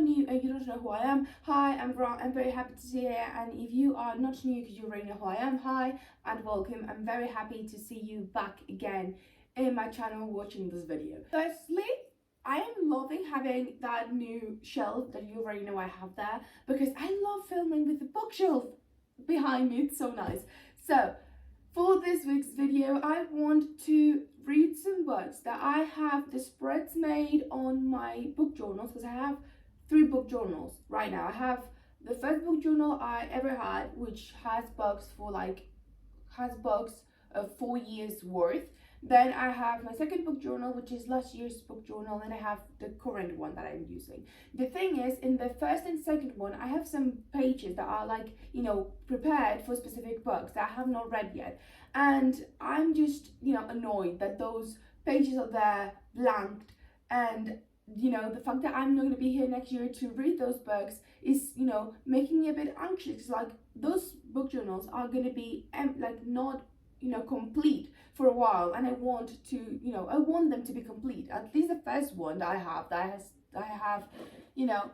new and you don't know who I am, hi, I'm Ron, I'm very happy to see you. And if you are not new because you already know who I am, hi and welcome. I'm very happy to see you back again in my channel watching this video. Firstly, I am loving having that new shelf that you already know I have there, because I love filming with the bookshelf behind me. It's so nice. So for this week's video, I want to read some books that I have the spreads made on my book journals, because I have 3 book journals right now. I have the first book journal I ever had, which has books for of 4 years worth. Then I have my second book journal, which is last year's book journal, and I have the current one that I'm using. The thing is, in the first and second one, I have some pages that are like, you know, prepared for specific books that I have not read yet. And I'm just, you know, annoyed that those pages are there blanked, and you know, the fact that I'm not going to be here next year to read those books is, you know, making me a bit anxious. Like, those book journals are going to be like not, you know, complete for a while, and I want to, you know, I want them to be complete. At least the first one that I have, you know,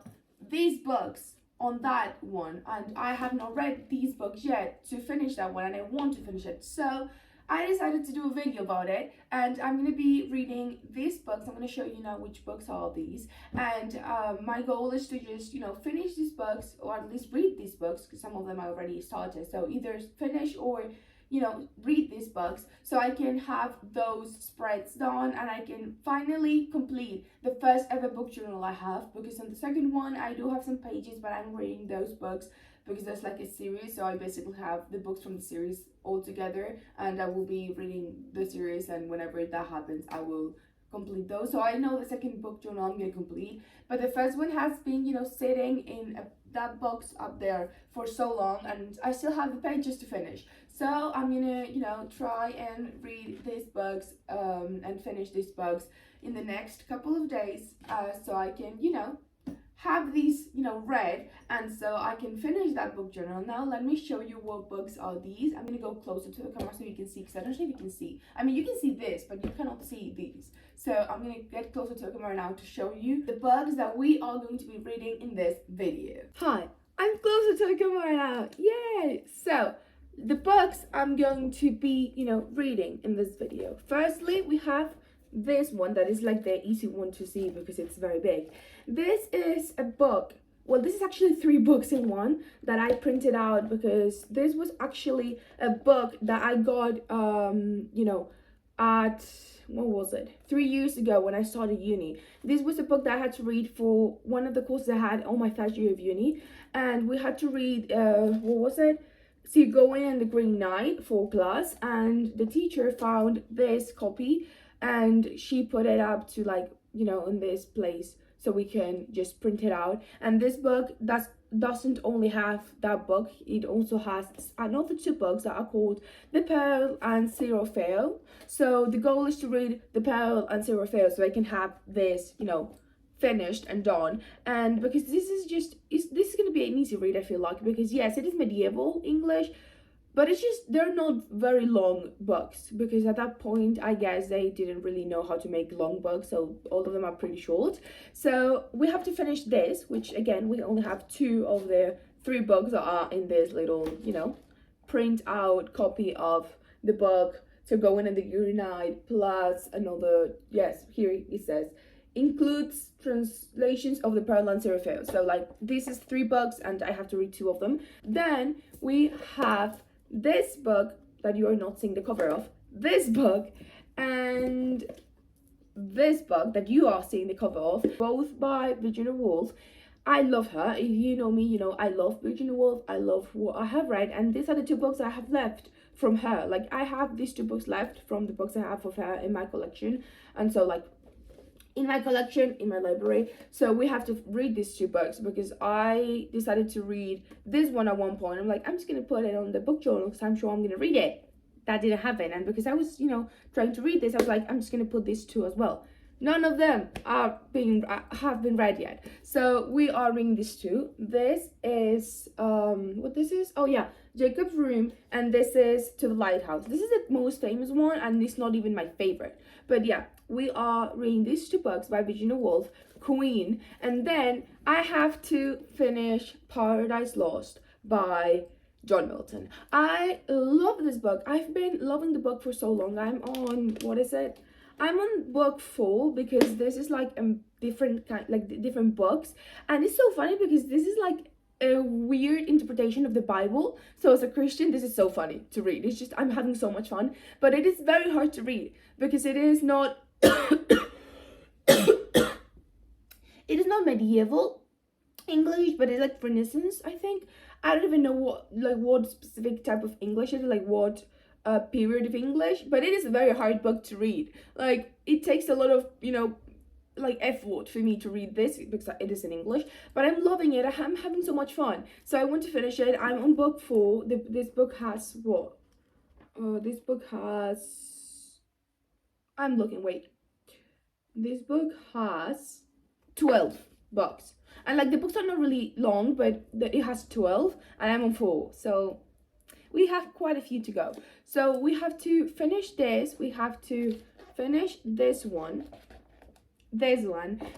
these books on that one, and I have not read these books yet to finish that one, and I want to finish it. So I decided to do a video about it, and I'm going to be reading these books. I'm going to show you now which books are these, and my goal is to just, you know, finish these books, or at least read these books, because some of them I already started. So either finish or, you know, read these books so I can have those spreads done, and I can finally complete the first ever book journal I have, because in the second one I do have some pages, but I'm reading those books because there's like a series. So I basically have the books from the series all together, and I will be reading the series, and whenever that happens I will complete those. So I know the second book journal I'm gonna complete, but the first one has been, you know, sitting in that box up there for so long, and I still have the pages to finish. So I'm gonna, you know, try and read these books and finish these books in the next couple of days, so I can, you know, have these, you know, read, and so I can finish that book journal. Now let me show you what books are these. I'm gonna go closer to the camera so you can see, because I don't know if you can see. I mean, you can see this, but you cannot see these. So I'm gonna get closer to the camera now to show you the books that we are going to be reading in this video. Hi, I'm closer to the camera now. Yay! So the books I'm going to be, you know, reading in this video. Firstly, we have this one that is like the easy one to see because it's very big. This is a book, well, this is actually 3 books in one that I printed out, because this was actually a book that I got you know, at, what was it, 3 years ago when I started uni. This was a book that I had to read for one of the courses I had on my first year of uni, and we had to read what was it, Seagoing and the Green Knight for class, and the teacher found this copy and she put it up to, like, you know, in this place so we can just print it out. And this book doesn't only have that book, it also has another 2 books that are called The Pearl and Zero Fail. So the goal is to read The Pearl and Zero Fail so I can have this, you know, finished and done. And because this is going to be an easy read, I feel like, because yes, it is medieval English, but it's just, they're not very long books, because at that point I guess they didn't really know how to make long books, so all of them are pretty short. So we have to finish this, which again, we only have 2 of the 3 books that are in this little, you know, print out copy of the book. So Going in the Green Knight, plus another, yes, here it says, includes translations of The Pearl and Zero Fail. So like, this is 3 books and I have to read 2 of them. Then we have this book that you are not seeing the cover of, this book, and this book that you are seeing the cover of, both by Virginia Woolf. I love her. If you know me, you know I love Virginia Woolf. I love what I have read, and these are the 2 books I have left from her. Like, I have these 2 books left from the books I have of her in my collection, and so, like, in my collection, in my library. So we have to read these 2 books, because I decided to read this one at one point. I'm like, I'm just gonna put it on the book journal because I'm sure I'm gonna read it. That didn't happen, and because I was, you know, trying to read this, I was like, I'm just gonna put these 2 as well. none of them have been read yet. So we are reading these two. This is what this is? Oh yeah, Jacob's Room, and this is To the Lighthouse. This is the most famous one, and it's not even my favorite. But yeah, we are reading these two books by Virginia Woolf, Queen, and then I have to finish Paradise Lost by John Milton. I love this book. I've been loving the book for so long. I'm on, what is it? I'm on book 4 because this is like different kind, like different books, and it's so funny because this is like a weird interpretation of the Bible. So as a Christian, this is so funny to read. It's just I'm having so much fun, but it is very hard to read because it is not it is not medieval English, but it's like Renaissance, I think. I don't even know what specific type of English it is, like what period of English, but it is a very hard book to read. Like it takes a lot of, like effort for me to read this because it is in English, but I'm loving it. I'm having so much fun, so I want to finish it. I'm on book 4. This book has what? This book has, I'm looking, wait, this book has 12 books, and like the books are not really long, but it has 12 and I'm on 4, so we have quite a few to go. So we have to finish this, we have to finish this one,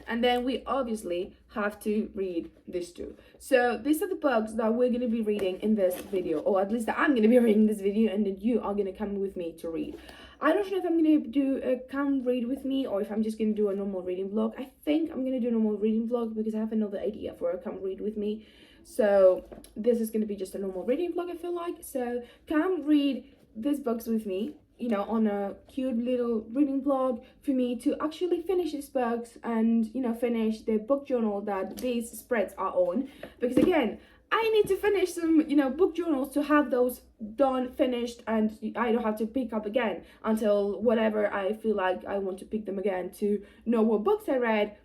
and then we obviously have to read these two. So these are the books that we're going to be reading in this video, or at least that I'm going to be reading this video, and that you are going to come with me to read. I don't know if I'm going to do a come read with me or if I'm just going to do a normal reading vlog. I think I'm going to do a normal reading vlog because I have another idea for a come read with me. So this is going to be just a normal reading vlog, I feel like. So come read these books with me, on a cute little reading vlog for me to actually finish these books and, finish the book journal that these spreads are on. Because again, I need to finish some, book journals to have those done, finished, and I don't have to pick up again until whatever I feel like I want to pick them again to know what books I read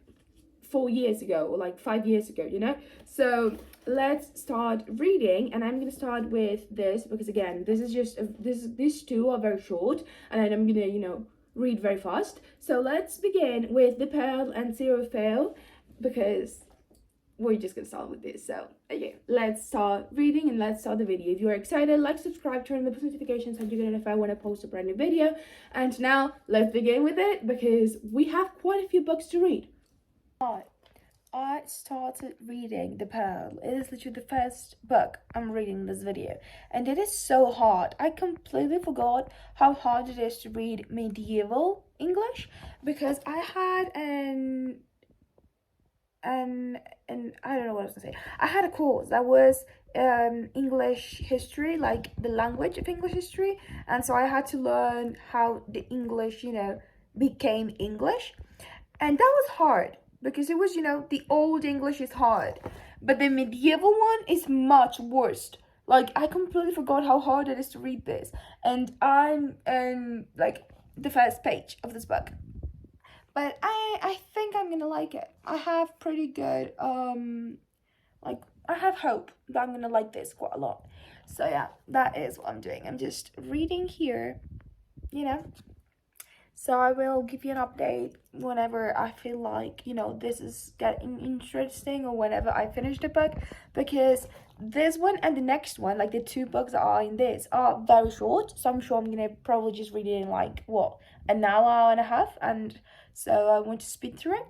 4 years ago or like 5 years ago, So let's start reading, and I'm gonna start with this because again, this is just these two are very short, and I'm gonna read very fast. So let's begin with The Pearl and Zero Fail because we're just gonna start with this. So okay, let's start reading and let's start the video. If you are excited, like, subscribe, turn on the post notifications so you're gonna notify when I post a brand new video. And now let's begin with it because we have quite a few books to read. I started reading The Pearl. It is literally the first book I'm reading in this video, and it is so hard. I completely forgot how hard it is to read medieval English because I had I don't know what I was gonna say. I had a course that was English history, like the language of English history, and so I had to learn how the English became English, and that was hard because it was the old English is hard, but the medieval one is much worse. Like I completely forgot how hard it is to read this, and I'm like the first page of this book. But I think I'm gonna like it. I have pretty good, I have hope that I'm gonna like this quite a lot. So yeah, that is what I'm doing. I'm just reading here, So I will give you an update whenever I feel like, this is getting interesting or whenever I finish the book. Because this one and the next one, like the two books that are in this, are very short. So I'm sure I'm going to probably just read it in like, an hour and a half. And so I want to speed through it.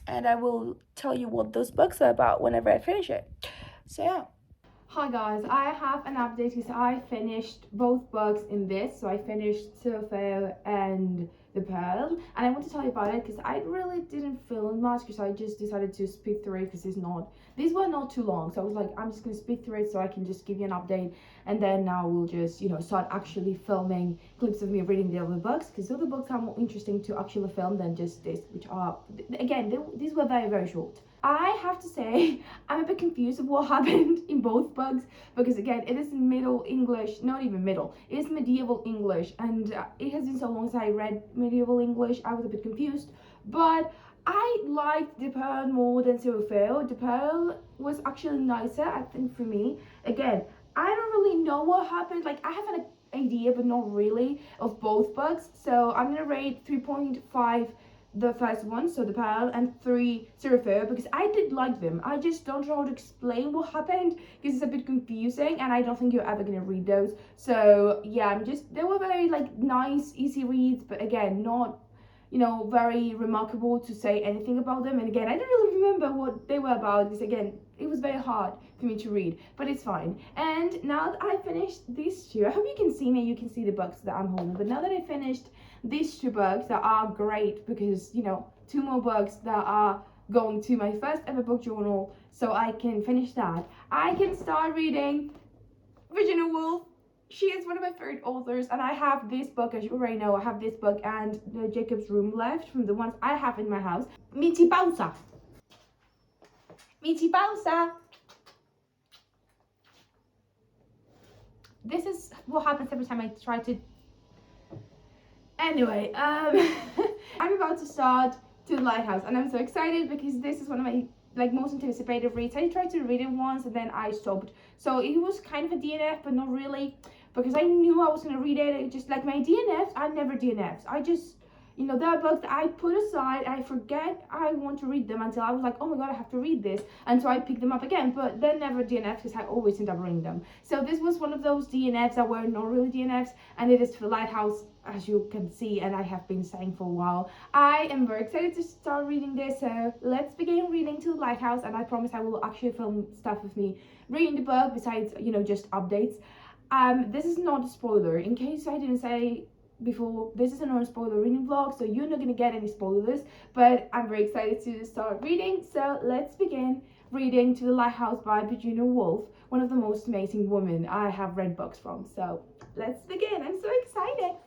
And I will tell you what those books are about whenever I finish it. So yeah. Hi guys, I have an update because I finished both books in this. So I finished Silpho and The Pearl, and I want to tell you about it because I really didn't feel much because I just decided to speed through it because these were not too long. So I was like, I'm just gonna speed through it so I can just give you an update, and then now we'll just start actually filming clips of me reading the other books because the other books are more interesting to actually film than just this, which are again these were very, very short. I have to say, I'm a bit confused of what happened in both books because again, it is Middle English, not even middle, it is medieval English, and it has been so long since I read medieval English, I was a bit confused, but I liked The Pearl more than Zero Fail. The Pearl was actually nicer, I think, for me. Again, I don't really know what happened, like I have an idea, but not really, of both books, so I'm gonna rate 3.5 the first one, so the Pearl, and 3 Seraphim, because I did like them. I just don't know how to explain what happened because it's a bit confusing, and I don't think you're ever gonna read those. So yeah, they were very like nice, easy reads, but again, not, you know, very remarkable to say anything about them. And again, I don't really remember what they were about because again, it was very hard for me to read, but it's fine. And now that I finished these 2, I hope you can see me, you can see the books that I'm holding, but now that I finished these 2 books that are great, because, you know, 2 more books that are going to my first ever book journal, so I can finish that, I can start reading Virginia Woolf. She is one of my favorite authors, and I have this book, as you already know. I have this book and the Jacob's Room left from the ones I have in my house. Mici pausa. Mici pausa. This is what happens every time I try to... Anyway, I'm about to start To the Lighthouse, and I'm so excited because this is one of my most anticipated reads. I tried to read it once and then I stopped, so it was kind of a DNF, but not really, because I knew I was going to read it. It just like my DNFs are never DNFs. I just, you know, there are books that I put aside, I forget I want to read them until I was like, oh my god, I have to read this, and so I pick them up again, but they're never DNFs because I always end up reading them. So this was one of those DNFs that were not really DNFs, and it is To the Lighthouse, as you can see, and I have been saying for a while. I am very excited to start reading this, so let's begin reading To the Lighthouse, and I promise I will actually film stuff with me reading the book besides, you know, just updates. This is not a spoiler, in case I didn't say before, this is a non-spoiler reading vlog, so you're not gonna get any spoilers, but I'm very excited to start reading. So let's begin reading To the Lighthouse by Virginia Woolf, one of the most amazing women I have read books from. So let's begin. I'm so excited.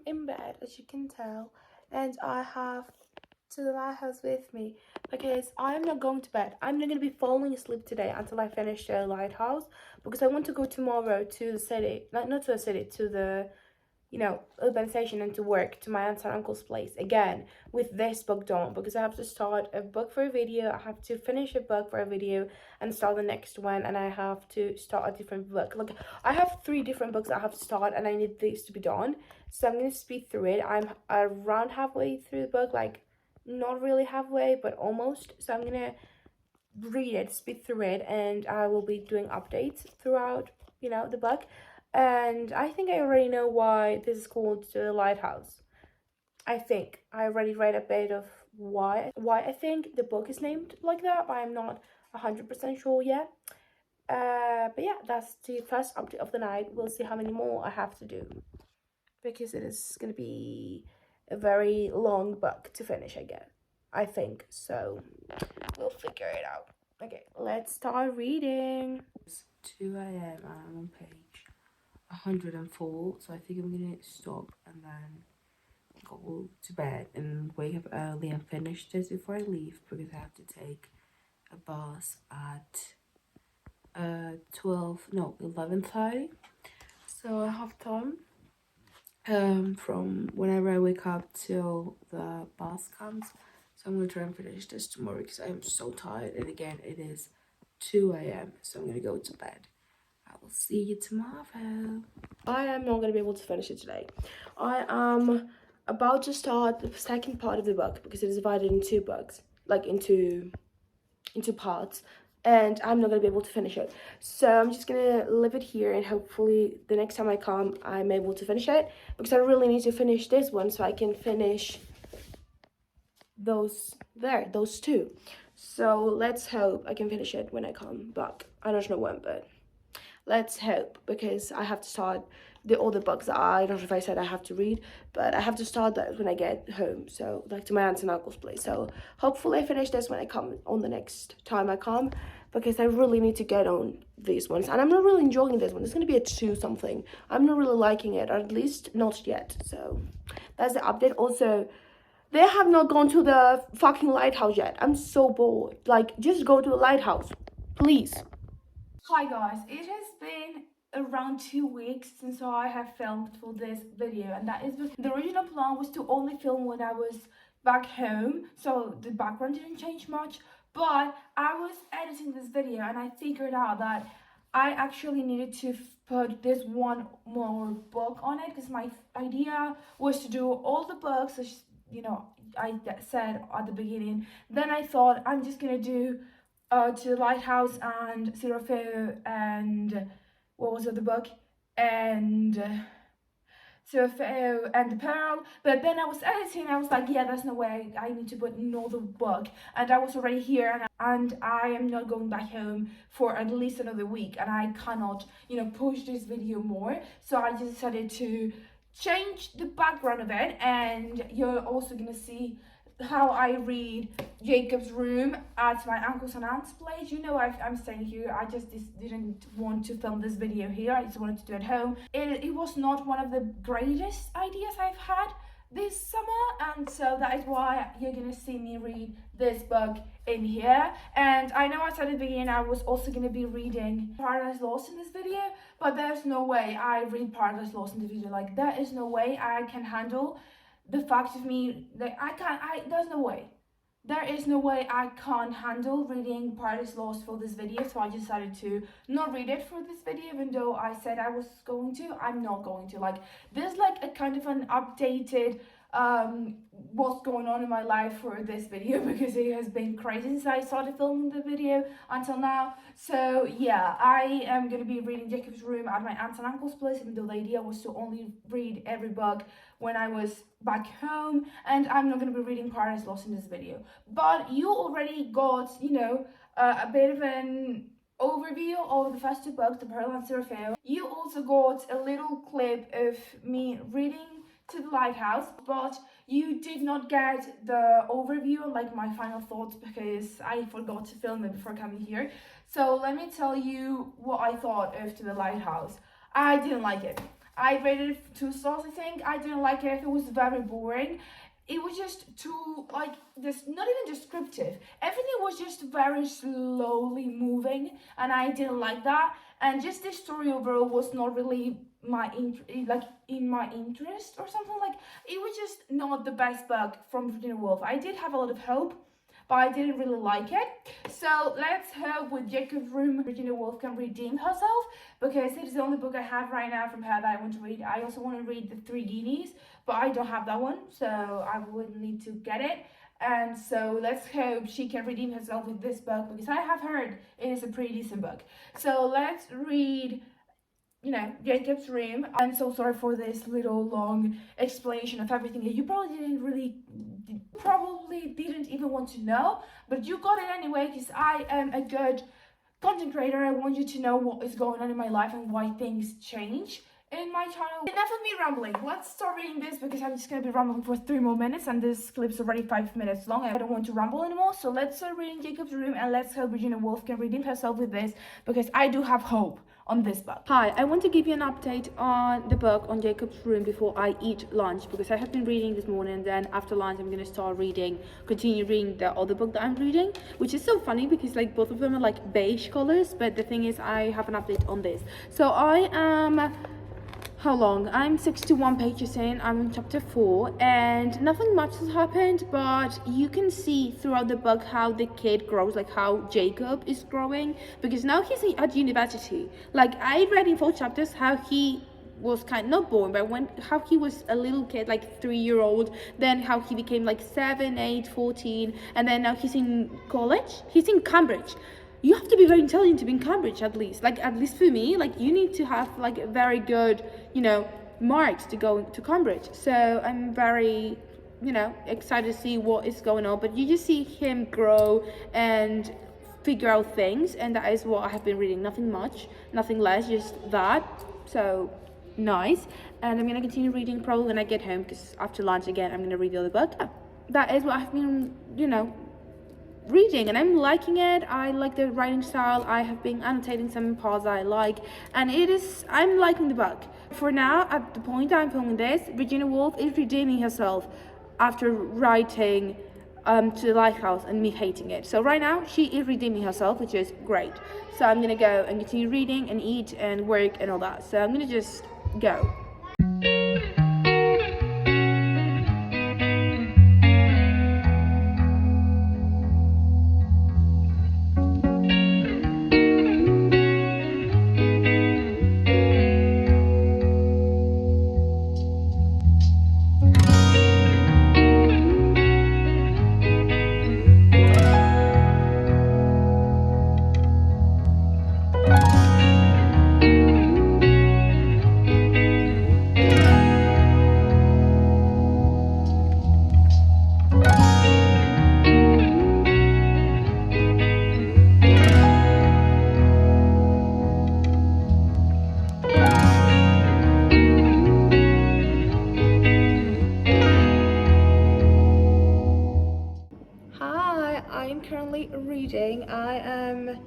In bed, as you can tell, and I have To the Lighthouse with me because I'm not going to bed. I'm not going to be falling asleep today until I finish The Lighthouse, because I want to go tomorrow to the city, not to the city, to the, you know, urbanization, and to work to my aunt's and uncle's place again with this book done, because I have to start a book for a video, I have to finish a book for a video and start the next one, and I have to start a different book. Like, I have 3 different books I have to start, and I need this to be done, so I'm going to speed through it. I'm around halfway through the book, like not really halfway, but almost. So I'm going to read it, speed through it, and I will be doing updates throughout, you know, the book. And I think I already know why this is called The Lighthouse. I think I already read a bit of why I think the book is named like that, but I'm not 100% sure yet. But yeah, that's the first update of the night. We'll see how many more I have to do, because it is going to be a very long book to finish, I think. So we'll figure it out. Okay, let's start reading. It's 2 a.m. I'm on page 104, so I think I'm gonna stop and then go to bed and wake up early and finish this before I leave, because I have to take a bus at 11:30, so I have time from whenever I wake up till the bus comes. So I'm gonna try and finish this tomorrow because I am so tired, and again it is 2 a.m. so I'm gonna go to bed. I will see you tomorrow. I am not going to be able to finish it today. I am about to start the second part of the book, because it is divided in 2 books, like into parts, and I'm not going to be able to finish it. So I'm just going to leave it here, and hopefully the next time I come, I'm able to finish it, because I really need to finish this one so I can finish those two. So let's hope I can finish it when I come back. I don't know when, but let's hope, because I have to start the other books that I don't know if I said I have to read, but I have to start those when I get home, so like to my aunt's and uncle's place. So hopefully I finish this when I come on the next time I come, because I really need to get on these ones, and I'm not really enjoying this one. It's going to be a 2 something. I'm not really liking it, or at least not yet. So that's the update. Also, they have not gone to the fucking lighthouse yet. I'm so bored. Like, just go to the lighthouse, please. Hi guys, it has been around 2 weeks since I have filmed for this video, and that is because the original plan was to only film when I was back home, so the background didn't change much. But I was editing this video and I figured out that I actually needed to put this one more book on it, because my idea was to do all the books, as you know, I said at the beginning. Then I thought I'm just gonna do to the Lighthouse and Zero and what was the other book, and Zero and the Pearl. But then I was editing, I was like, yeah, there's no way I need to put another book, and I was already here, and I am not going back home for at least another week, and I cannot, you know, push this video more. So I just decided to change the background of it, and you're also gonna see how I read Jacob's Room at my uncle's and aunt's place. You know, I'm staying here. I just didn't want to film this video here. I just wanted to do it at home. It was not one of the greatest ideas I've had this summer, and so that is why you're gonna see me read this book in here. And I know I said at the beginning I was also gonna be reading Paradise Lost in this video, but there's no way I read Paradise Lost in the video. Like, there is no way I can handle the fact of me that there's no way. There is no way I can't handle reading Paradise Lost for this video, so I decided to not read it for this video, even though I said I was going to. I'm not going to. Like, there's like a kind of an updated what's going on in my life for this video, because it has been crazy since I started filming the video until now. So yeah, I am going to be reading Jacob's Room at my aunt's and uncle's place, even though the idea was to only read every book when I was back home, and I'm not going to be reading Paradise Lost in this video. But you already got, you know, a bit of an overview of the first 2 books, The Pearl and Zero. You also got a little clip of me reading to the Lighthouse, but you did not get the overview, like my final thoughts, because I forgot to film it before coming here. So let me tell you what I thought of To the Lighthouse. I didn't like it. I rated it 2 stars, I think. I didn't like it. It was very boring. It was just too, like, this, not even descriptive. Everything was just very slowly moving, and I didn't like that. And just the story overall was not really in my interest or something. Like, it was just not the best book from Virginia Woolf. I did have a lot of hope, but I didn't really like it. So let's hope with Jacob's Room Virginia Woolf can redeem herself, because it is the only book I have right now from her that I want to read. I also want to read The 3 Guineas, but I don't have that one, so I would need to get it. And so let's hope she can redeem herself with this book, because I have heard it is a pretty decent book. So let's read, you know, Jacob's Room. I'm so sorry for this little long explanation of everything. You probably didn't even want to know, but you got it anyway, because I am a good content creator. I want you to know what is going on in my life and why things change in my channel. Enough of me rambling. Let's start reading this, because I'm just gonna be rambling for 3 more minutes, and this clip's already 5 minutes long. I don't want to ramble anymore. So let's start reading Jacob's Room, and let's hope Virginia Woolf can redeem herself with this, because I do have hope on this book. Hi, I want to give you an update on the book on Jacob's Room before I eat lunch, because I have been reading this morning, and then after lunch I'm gonna continue reading the other book that I'm reading, which is so funny because like both of them are like beige colors. But the thing is, I have an update on this. So I am, how long? I'm 61 pages in. I'm in chapter 4, and nothing much has happened, but you can see throughout the book how the kid grows, like how Jacob is growing, because now he's at university. Like, I read in 4 chapters how he was kind of not born, but how he was a little kid, like 3-year-old, then how he became like 7, 8, 14, and then now he's in college. He's in Cambridge. You have to be very intelligent to be in Cambridge, at least for me. Like, you need to have like a very good, you know, marks to go to Cambridge. So I'm very excited to see what is going on. But you just see him grow and figure out things, and that is what I have been reading. Nothing much, nothing less, just that. So nice. And I'm gonna continue reading probably when I get home, because after lunch again I'm gonna read the other book. That is what I've been reading, and I'm liking it. I like the writing style. I have been annotating some parts I like, and I'm liking the book. For now, at the point I'm filming this, Virginia Woolf is redeeming herself after writing to the Lighthouse and me hating it. So right now she is redeeming herself, which is great. So I'm gonna go and continue reading and eat and work and all that. So I'm gonna just go. I'm currently reading. I am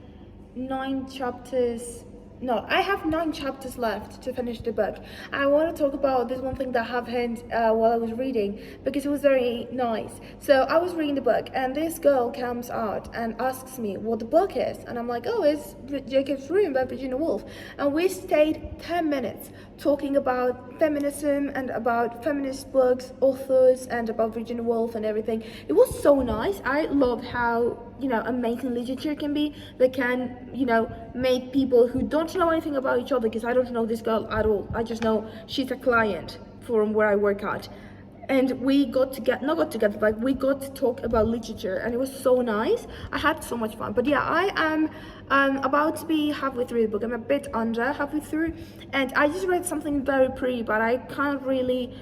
9 chapters. No, I have 9 chapters left to finish the book. I want to talk about this one thing that happened while I was reading, because it was very nice. So I was reading the book, and this girl comes out and asks me what the book is, and I'm like, oh, it's Jacob's Room by Virginia Woolf. And we stayed 10 minutes talking about feminism and about feminist books, authors, and about Virginia Woolf and everything. It was so nice. I love how amazing literature can be. They can make people who don't know anything about each other, because I don't know this girl at all. I just know she's a client from where I work at, and we got to talk about literature, and it was so nice. I had so much fun. But yeah, I am about to be halfway through the book. I'm a bit under halfway through, and I just read something very pretty, but I can't really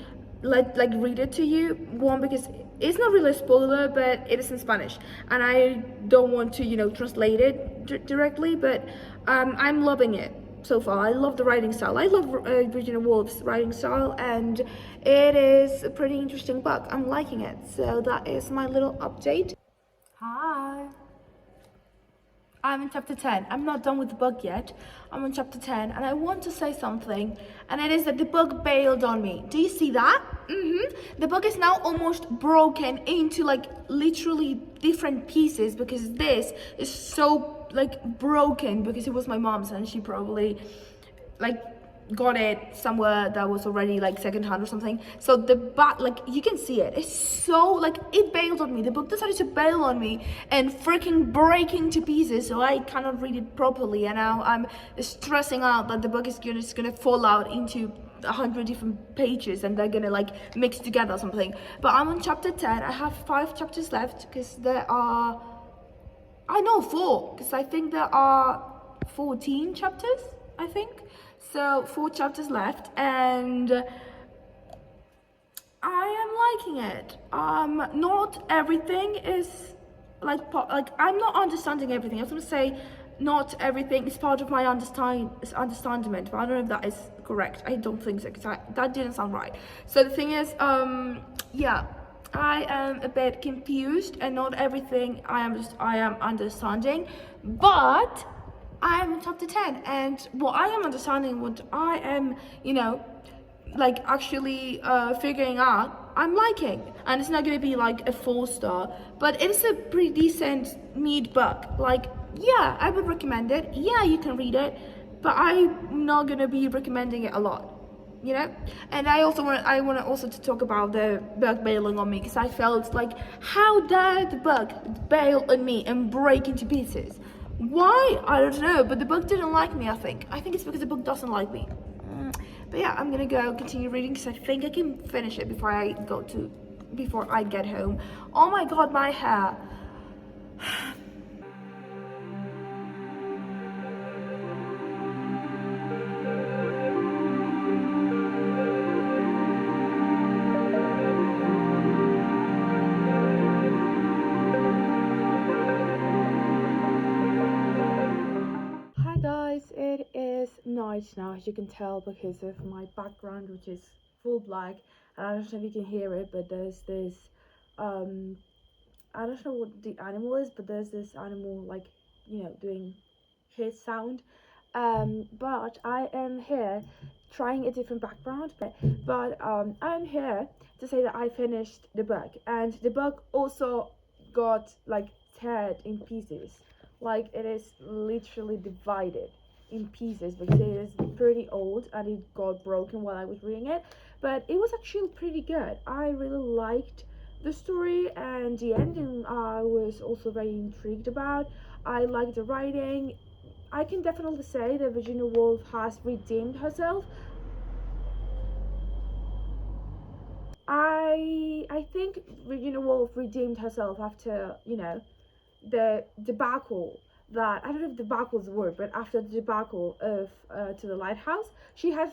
read it to you. One, because it's not really a spoiler, but it is in Spanish, and I don't want to translate it directly, but I'm loving it so far. I love the writing style. I love Virginia Woolf's writing style, and it is a pretty interesting book. I'm liking it. So that is my little update. Hi. I'm in chapter 10. I'm not done with the book yet. I'm on chapter 10, and I want to say something, and it is that the book bailed on me. Do you see that? The book is now almost broken into literally different pieces, because this is so broken, because it was my mom's, and she probably got it somewhere that was already secondhand or something. So the back, you can see it, it's so it bailed on me. The book decided to bail on me and freaking breaking to pieces, so I cannot read it properly, and now I'm stressing out that the book is just gonna fall out into 100 different pages, and they're gonna mix together or something. But I'm on chapter 10. I have 5 chapters left, because there are 4, because I think there are 14 chapters, I think. So 4 chapters left, and I am liking it. Not everything is I'm not understanding everything. I was gonna say not everything is part of my understandment, but I don't know if that is correct. I don't think so, because that didn't sound right. So the thing is, yeah, I am a bit confused, and not everything I am understanding, but I am in chapter 10, and what I am understanding, what I am, actually figuring out, I'm liking. And it's not gonna be a 4-star, but it is a pretty decent mid book. Yeah, I would recommend it. Yeah, you can read it, but I'm not gonna be recommending it a lot. And I want to also talk about the book bailing on me, because I felt how dare the book bail on me and break into pieces? Why? I don't know, but the book didn't like me. I think it's because the book doesn't like me. But yeah, I'm gonna go continue reading, because I think I can finish it before I get home. Oh my god, my hair. night now, as you can tell, because of my background, which is full black. And I don't know if you can hear it, but there's this, I don't know what the animal is, but there's this animal, like, doing his sound. But I am here trying a different background, but I'm here to say that I finished the book, and the book also got like teared in pieces. Like, it is literally divided in pieces because it is pretty old and it got broken while I was reading it. But it was actually pretty good. I really liked the story, and the ending I was also very intrigued about. I liked the writing. I can definitely say that Virginia Woolf has redeemed herself. I think Virginia Woolf redeemed herself after, the debacle, that I don't know if debacle is the word, but after the debacle of To the Lighthouse, she has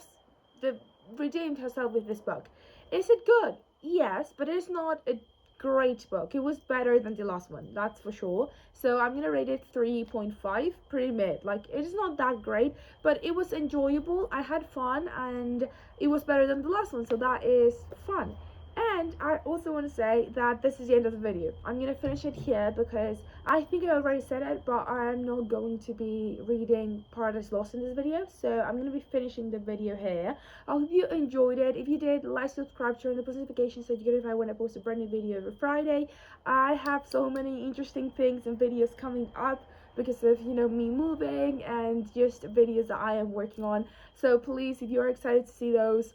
the redeemed herself with this book. Is it good? Yes, but it's not a great book. It was better than the last one, that's for sure. So I'm gonna rate it 3.5, pretty mid. Like, it's not that great, but it was enjoyable. I had fun, and it was better than the last one, so that is fun. And I also want to say that this is the end of the video. I'm going to finish it here because I think I already said it, but I'm not going to be reading Paradise Lost in this video. So I'm going to be finishing the video here. I hope you enjoyed it. If you did, like, subscribe, turn the post notifications so you get notified when I post a brand new video every Friday. I have so many interesting things and videos coming up because of, me moving and just videos that I am working on. So please, if you're excited to see those,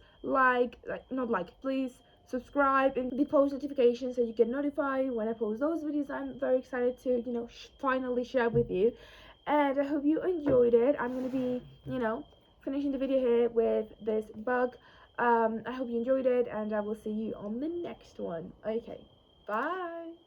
please subscribe and the post notifications so you get notified when I post those videos. I'm very excited to, finally share with you. And I hope you enjoyed it. I'm going to be, finishing the video here with this bug. I hope you enjoyed it, and I will see you on the next one. Okay, bye.